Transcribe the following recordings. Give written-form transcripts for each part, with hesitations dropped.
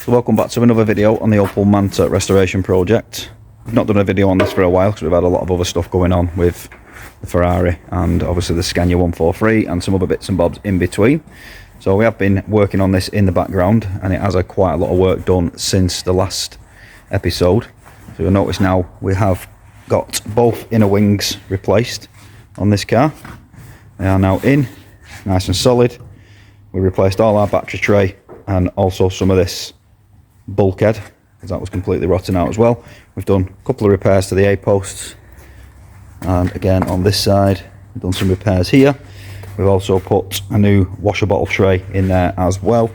So welcome back to another video on the Opel Manta restoration project. We've not done a video on this for a while because we've had a lot of other stuff going on with the Ferrari and obviously the Scania 143 and some other bits and bobs in between. So we have been working on this in the background and it has had quite a lot of work done since the last episode. So you'll notice now we have got both inner wings replaced on this car. They are now in, nice and solid. We replaced all our battery tray and also some of this bulkhead because that was completely rotten out as well. We've done a couple of repairs to the A-posts, and again on this side we've done some repairs here. We've also put a new washer bottle tray in there as well.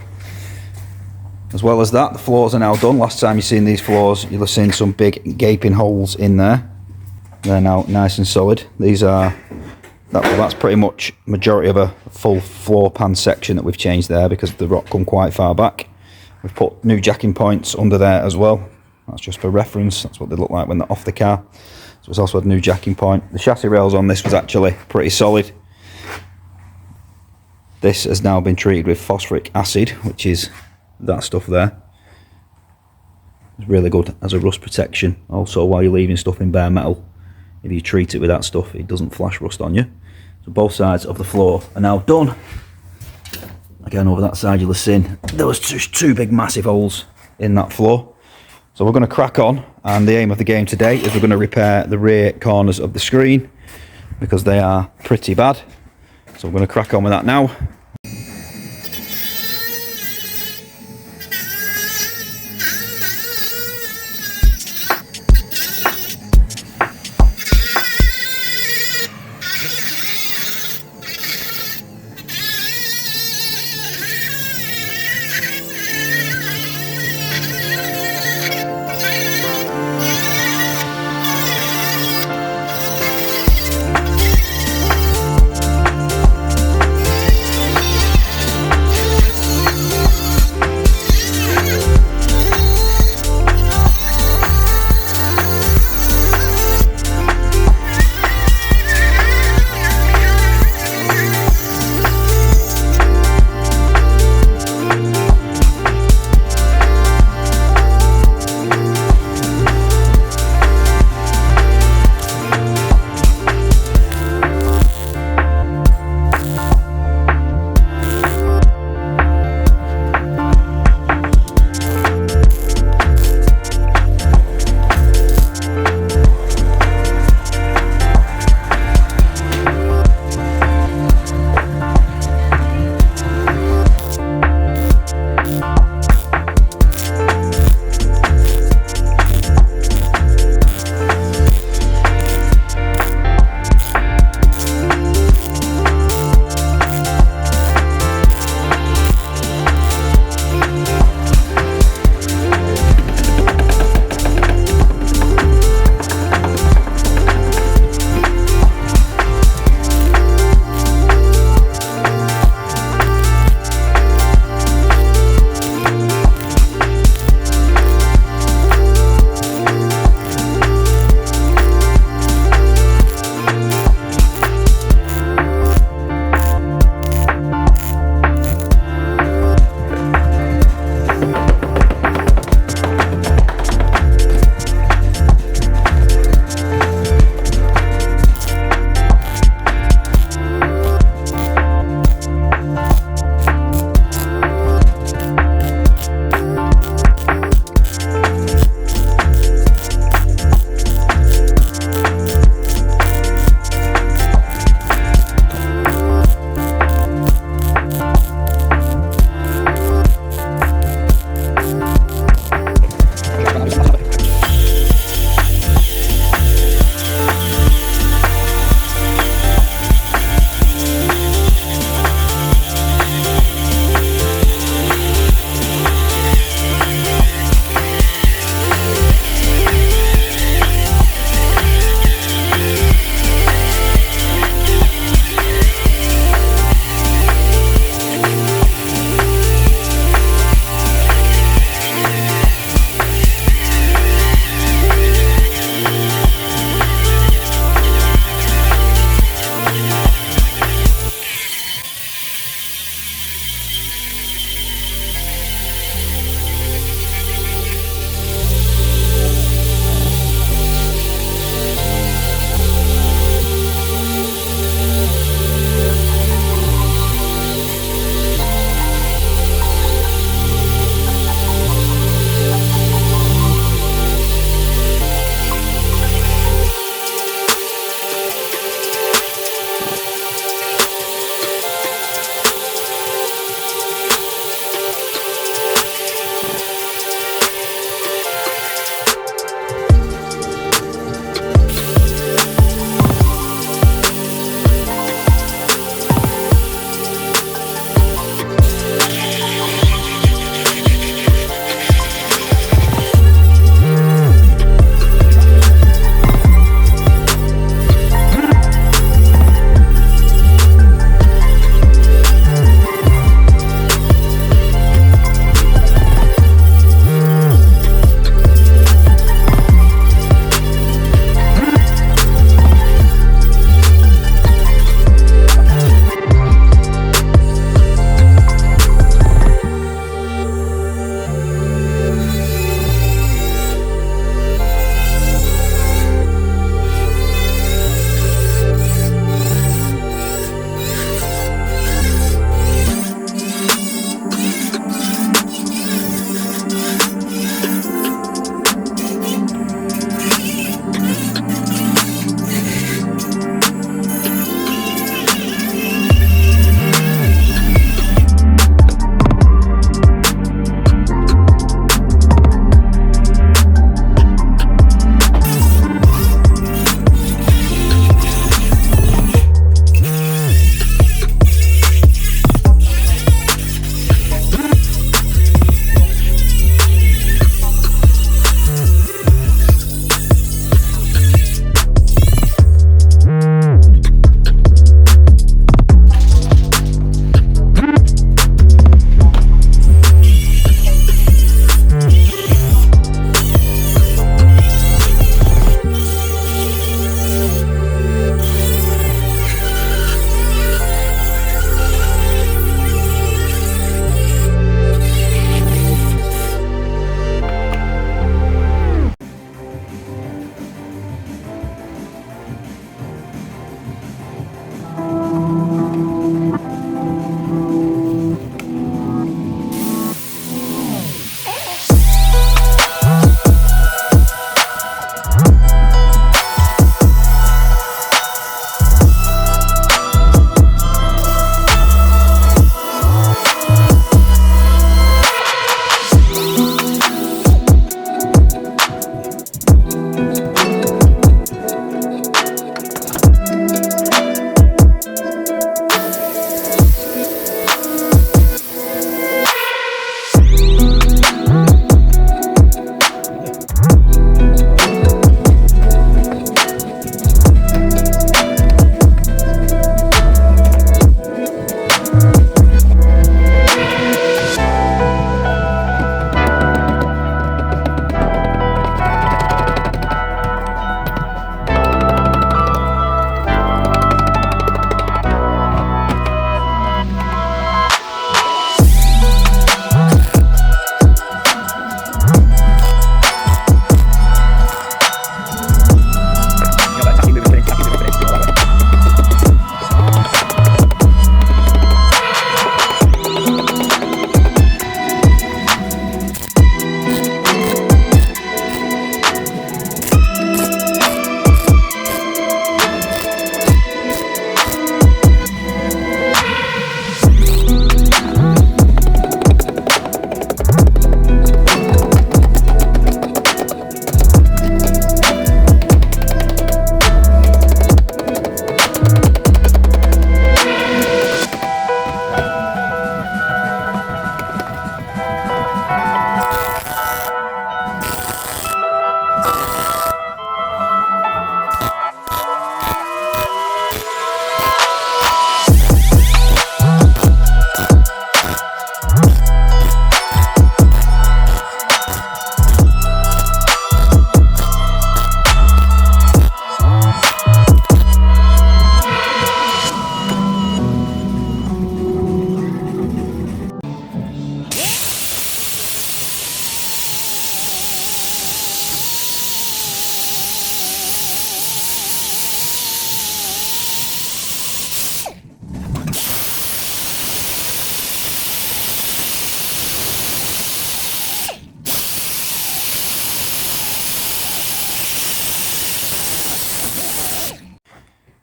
As well as that, the floors are now done. Last time you've seen these floors, you'll have seen some big gaping holes in there. They're now nice and solid. These are that's pretty much majority of a full floor pan section that we've changed there because the rock come quite far back. We've put new jacking points under there as well. That's just for reference. That's what they look like when they're off the car. So it's also a new jacking point. The chassis rails on this was actually pretty solid. This has now been treated with phosphoric acid, which is that stuff there. It's really good as a rust protection. Also, while you're leaving stuff in bare metal, if you treat it with that stuff, it doesn't flash rust on you. So both sides of the floor are now done. Again, over that side you'll have seen there was just two big massive holes in that floor. So we're going to crack on, and the aim of the game today is we're going to repair the rear corners of the screen because they are pretty bad. So we're going to crack on with that now.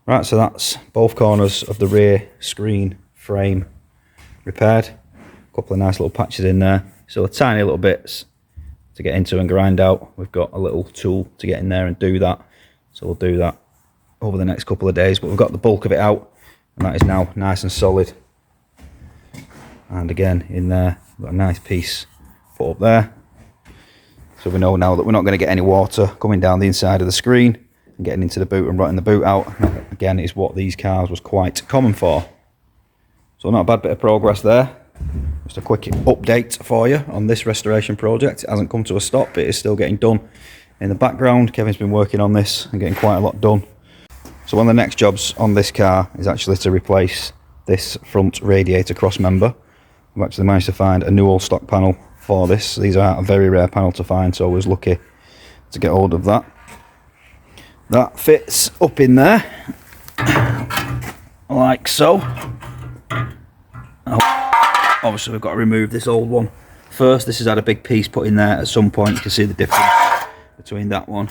Right, so that's both corners of the rear screen frame repaired. A couple of nice little patches in there. So tiny little bits to get into and grind out. We've got a little tool to get in there and do that. So we'll do that over the next couple of days. But we've got the bulk of it out, and that is now nice and solid. And again, in there, we've got a nice piece put up there. So we know now that we're not going to get any water coming down the inside of the screen and getting into the boot and rotting the boot out. Again, is what these cars was quite common for. So not a bad bit of progress there. Just a quick update for you on this restoration project. It hasn't come to a stop, but it is still getting done in the background. Kevin's been working on this and getting quite a lot done. So one of the next jobs on this car is actually to replace this front radiator cross member. I've actually managed to find a new all stock panel for this. These are a very rare panel to find, so I was lucky to get hold of that. That fits up in there like so. Obviously we've got to remove this old one first. This has had a big piece put in there at some point. You can see the difference between that one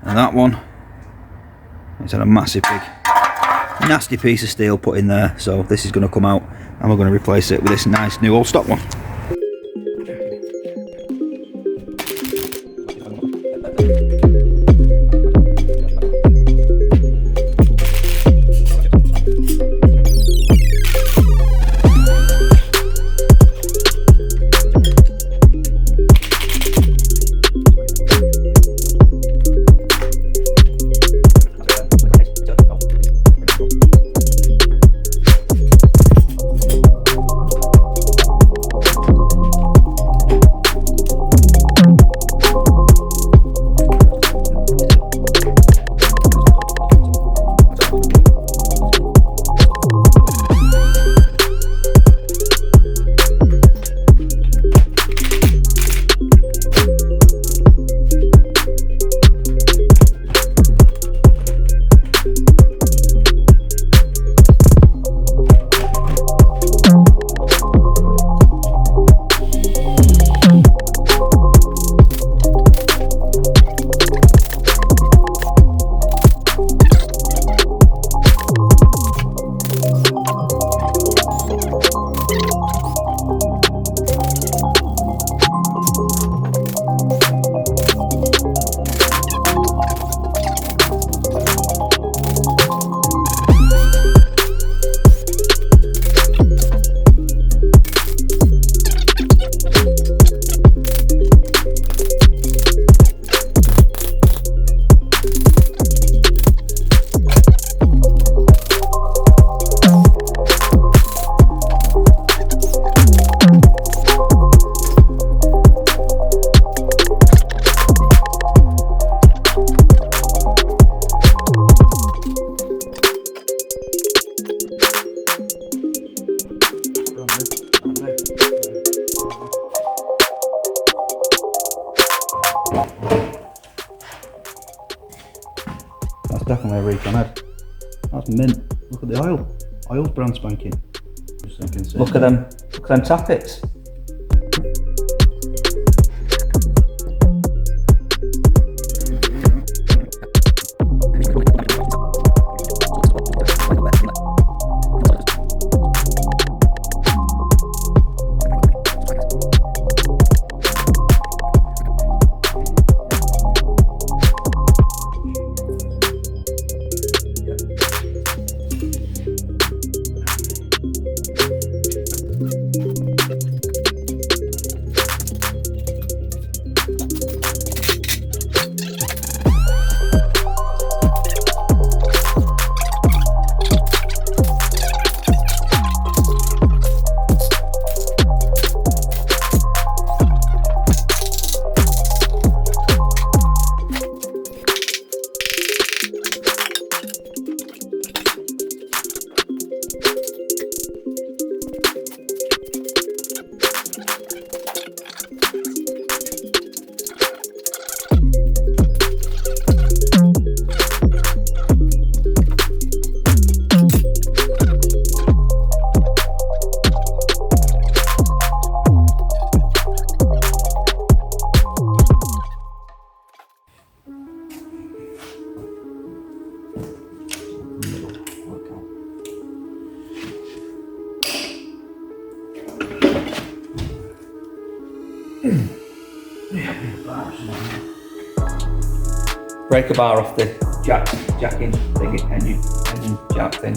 and that one. It's had a massive big nasty piece of steel put in there, so this is going to come out and we're going to replace it with this nice new old stock one. That's definitely a recon head. That's mint. Look at the oil. Oil's brand spanking. Just thinking, look at them tappets. Breaker bar off the jacking thing, engine jack thing.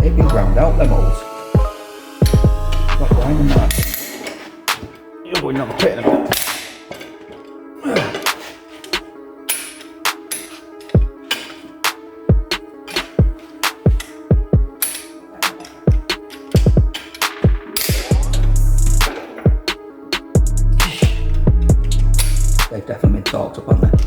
They've been ground out, them holes. Not grinding that. You're going on the pit in a minute. They've definitely been torqued up, haven't they?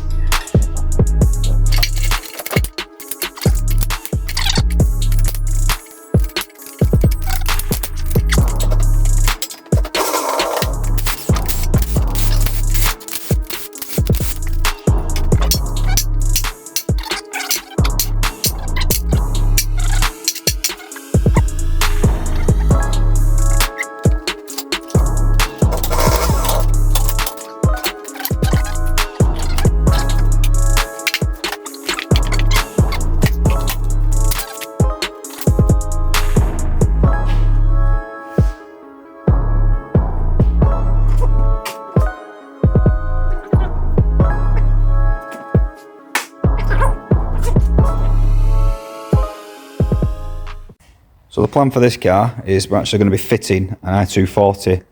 So the plan for this car is we're actually going to be fitting an I240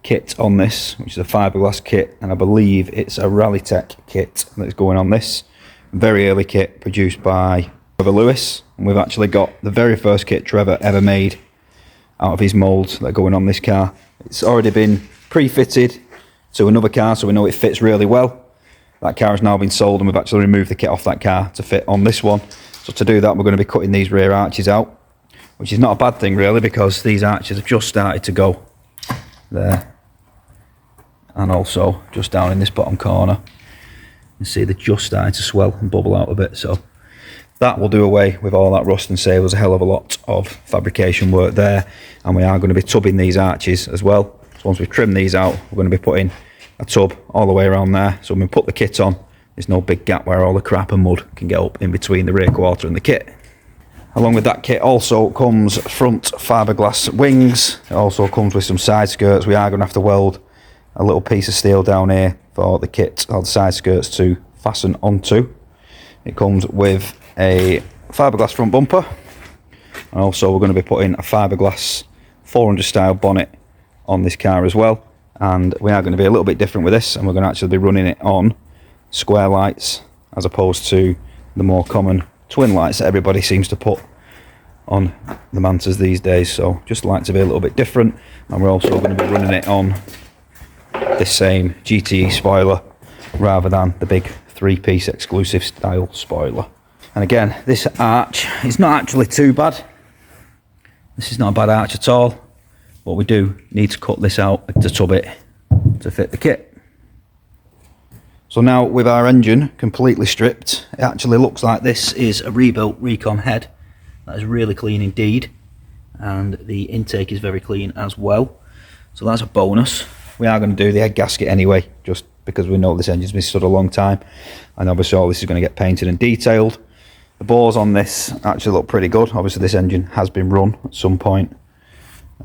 kit on this, which is a fiberglass kit, and I believe it's a Rallytech kit that's going on this. Very early kit produced by Trevor Lewis, and we've actually got the very first kit Trevor ever made out of his moulds that are going on this car. It's already been pre-fitted to another car, so we know it fits really well. That car has now been sold, and we've actually removed the kit off that car to fit on this one. So to do that, we're going to be cutting these rear arches out, which is not a bad thing really, because these arches have just started to go there, and also just down in this bottom corner. You see they're just starting to swell and bubble out a bit, so that will do away with all that rust and save us a hell of a lot of fabrication work there. And we are going to be tubbing these arches as well. So once we've trimmed these out, we're going to be putting a tub all the way around there, so when we put the kit on, there's no big gap where all the crap and mud can get up in between the rear quarter and the kit. Along with that kit also comes front fiberglass wings. It also comes with some side skirts. We are going to have to weld a little piece of steel down here for the kit or the side skirts to fasten onto. It comes with a fiberglass front bumper, and also we're going to be putting a fiberglass 400 style bonnet on this car as well. And we are going to be a little bit different with this, and we're going to actually be running it on square lights as opposed to the more common twin lights that everybody seems to put on the Mantas these days. So just like to be a little bit different, and we're also going to be running it on this same GTE spoiler rather than the big 3-piece exclusive style spoiler. And again, this arch is not actually too bad. This is not a bad arch at all, but we do need to cut this out to tub it to fit the kit. So now with our engine completely stripped, it actually looks like this is a rebuilt Recon head. That is really clean indeed, and the intake is very clean as well, so that's a bonus. We are going to do the head gasket anyway, just because we know this engine's been stood a long time, and obviously all this is going to get painted and detailed. The bores on this actually look pretty good. Obviously this engine has been run at some point.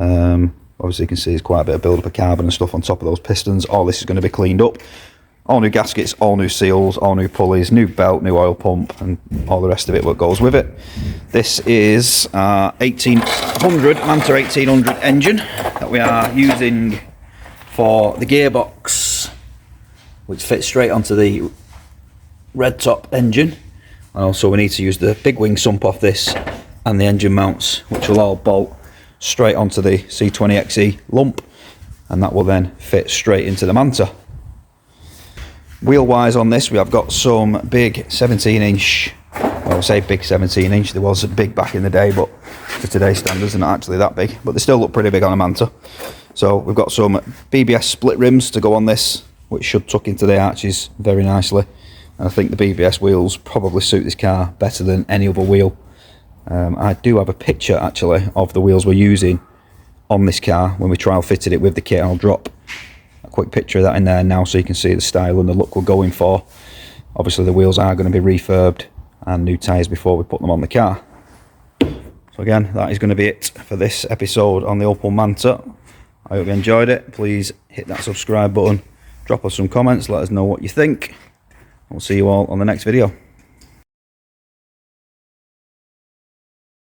Obviously you can see there's quite a bit of build up of carbon and stuff on top of those pistons. All this is going to be cleaned up. All new gaskets, all new seals, all new pulleys, new belt, new oil pump, and all the rest of it what goes with it. This is our 1800 Manta 1800 engine that we are using for the gearbox, which fits straight onto the red top engine. And also we need to use the big wing sump off this and the engine mounts, which will all bolt straight onto the C20XE lump, and that will then fit straight into the Manta. Wheel wise on this, we have got some big 17-inch, well, I'll say big 17-inch, there was big back in the day, but for today's standards they're not actually that big, but they still look pretty big on a Manta. So we've got some BBS split rims to go on this, which should tuck into the arches very nicely, and I think the BBS wheels probably suit this car better than any other wheel. I do have a picture actually of the wheels we're using on this car when we trial fitted it with the kit. I'll drop a quick picture of that in there now so you can see the style and the look we're going for. Obviously the wheels are going to be refurbed and new tyres before we put them on the car. So again, that is going to be it for this episode on the Opel Manta. I hope you enjoyed it. Please hit that subscribe button, drop us some comments, let us know what you think. We'll see you all on the next video.